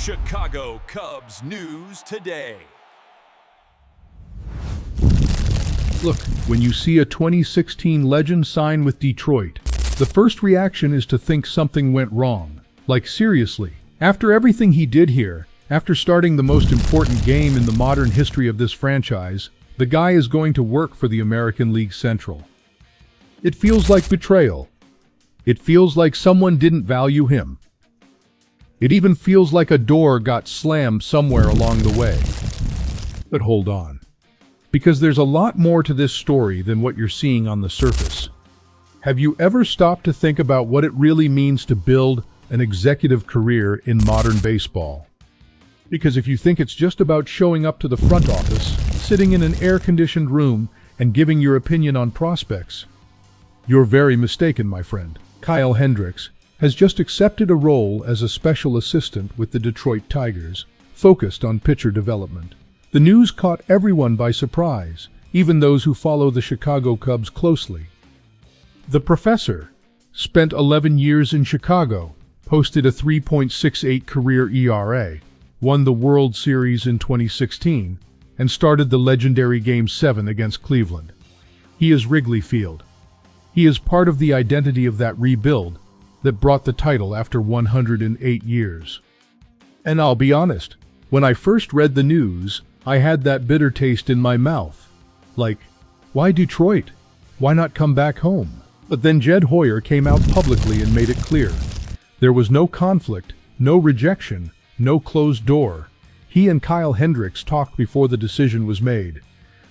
Chicago Cubs news today. Look, when you see a 2016 legend sign with Detroit, the first reaction is to think something went wrong. Like seriously, after everything he did here, after starting the most important game in the modern history of this franchise, the guy is going to work for the American League Central. It feels like betrayal. It feels like someone didn't value him. It even feels like a door got slammed somewhere along the way. But hold on. Because there's a lot more to this story than what you're seeing on the surface. Have you ever stopped to think about what it really means to build an executive career in modern baseball? Because if you think it's just about showing up to the front office, sitting in an air-conditioned room, and giving your opinion on prospects, you're very mistaken, my friend. Kyle Hendricks has just accepted a role as a special assistant with the Detroit Tigers, focused on pitcher development. The news caught everyone by surprise, even those who follow the Chicago Cubs closely. The professor spent 11 years in Chicago, posted a 3.68 career ERA, won the World Series in 2016, and started the legendary Game 7 against Cleveland. He is Wrigley Field. He is part of the identity of that rebuild that brought the title after 108 years. And I'll be honest, when I first read the news, I had that bitter taste in my mouth. Like, why Detroit? Why not come back home? But then Jed Hoyer came out publicly and made it clear. There was no conflict, no rejection, no closed door. He and Kyle Hendricks talked before the decision was made.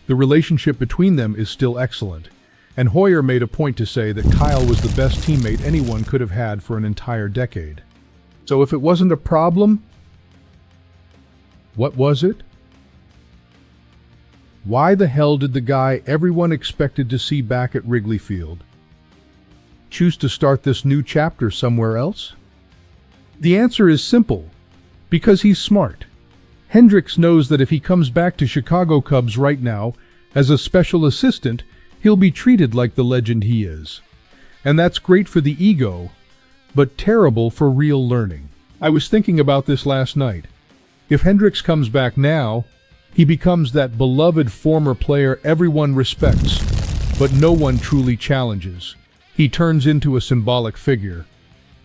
The relationship between them is still excellent, and Hoyer made a point to say that Kyle was the best teammate anyone could have had for an entire decade. So if it wasn't a problem, what was it? Why the hell did the guy everyone expected to see back at Wrigley Field choose to start this new chapter somewhere else? The answer is simple. Because he's smart. Hendricks knows that if he comes back to Chicago Cubs right now as a special assistant, he'll be treated like the legend he is. And that's great for the ego, but terrible for real learning. I was thinking about this last night. If Hendricks comes back now, he becomes that beloved former player everyone respects, but no one truly challenges. He turns into a symbolic figure.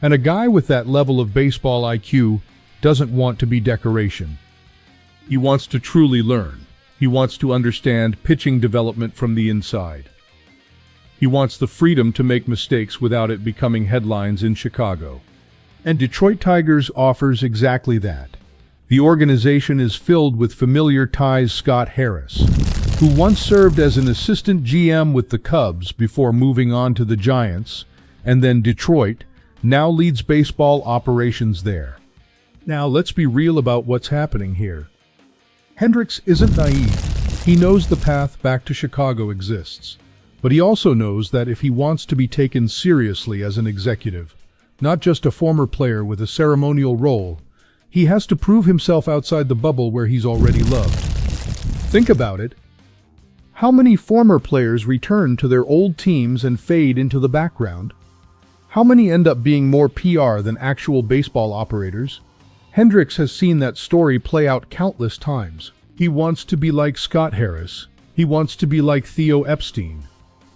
And a guy with that level of baseball IQ doesn't want to be decoration. He wants to truly learn. He wants to understand pitching development from the inside. He wants the freedom to make mistakes without it becoming headlines in Chicago. And Detroit Tigers offers exactly that. The organization is filled with familiar ties. Scott Harris, who once served as an assistant GM with the Cubs before moving on to the Giants, and then Detroit, now leads baseball operations there. Now let's be real about what's happening here. Hendricks isn't naive. He knows the path back to Chicago exists. But he also knows that if he wants to be taken seriously as an executive, not just a former player with a ceremonial role, he has to prove himself outside the bubble where he's already loved. Think about it. How many former players return to their old teams and fade into the background? How many end up being more PR than actual baseball operators? Hendricks has seen that story play out countless times. He wants to be like Scott Harris. He wants to be like Theo Epstein.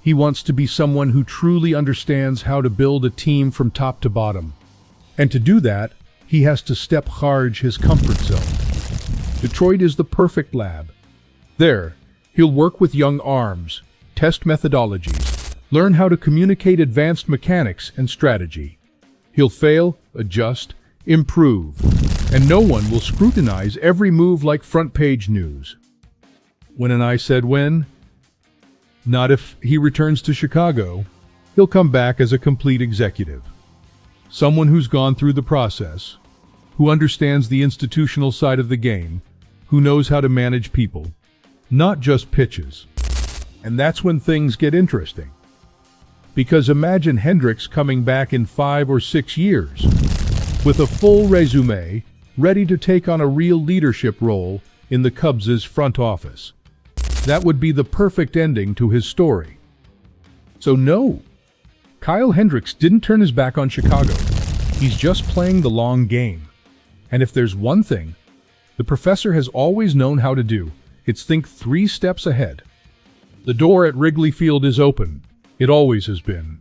He wants to be someone who truly understands how to build a team from top to bottom. And to do that, he has to step outside his comfort zone. Detroit is the perfect lab. There, he'll work with young arms, test methodologies, learn how to communicate advanced mechanics and strategy. He'll fail, adjust, improve, and no one will scrutinize every move like front-page news. When and I said when? Not if he returns to Chicago. He'll come back as a complete executive. Someone who's gone through the process, who understands the institutional side of the game, who knows how to manage people, not just pitches. And that's when things get interesting. Because imagine Hendricks coming back in 5 or 6 years, with a full resume, ready to take on a real leadership role in the Cubs' front office. That would be the perfect ending to his story. So no, Kyle Hendricks didn't turn his back on Chicago. He's just playing the long game. And if there's one thing the professor has always known how to do, it's think 3 steps ahead. The door at Wrigley Field is open. It always has been.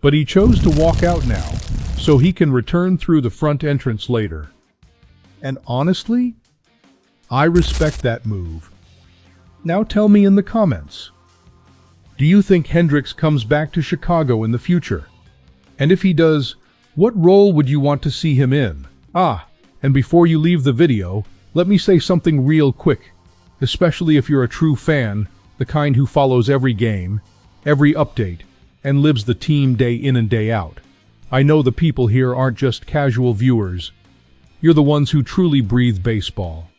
But he chose to walk out now, so he can return through the front entrance later. And honestly, I respect that move. Now tell me in the comments, do you think Hendricks comes back to Chicago in the future? And if he does, what role would you want to see him in? And before you leave the video, let me say something real quick, especially if you're a true fan, the kind who follows every game, every update, and lives the team day in and day out. I know the people here aren't just casual viewers. You're the ones who truly breathe baseball.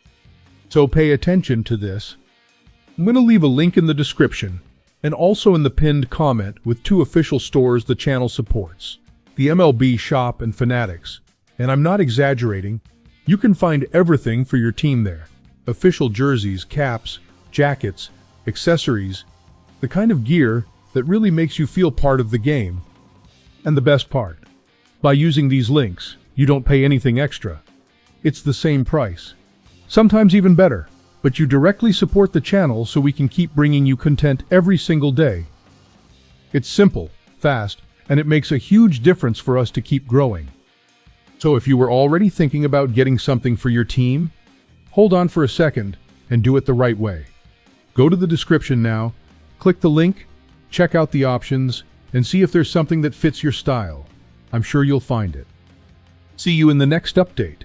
So pay attention to this. I'm going to leave a link in the description and also in the pinned comment with 2 official stores the channel supports, the MLB Shop and Fanatics. And I'm not exaggerating, you can find everything for your team there. Official jerseys, caps, jackets, accessories, the kind of gear that really makes you feel part of the game. And the best part, by using these links, you don't pay anything extra. It's the same price, sometimes even better, but you directly support the channel so we can keep bringing you content every single day. It's simple, fast, and it makes a huge difference for us to keep growing. So if you were already thinking about getting something for your team, hold on for a second and do it the right way. Go to the description now, click the link, check out the options, and see if there's something that fits your style. I'm sure you'll find it. See you in the next update.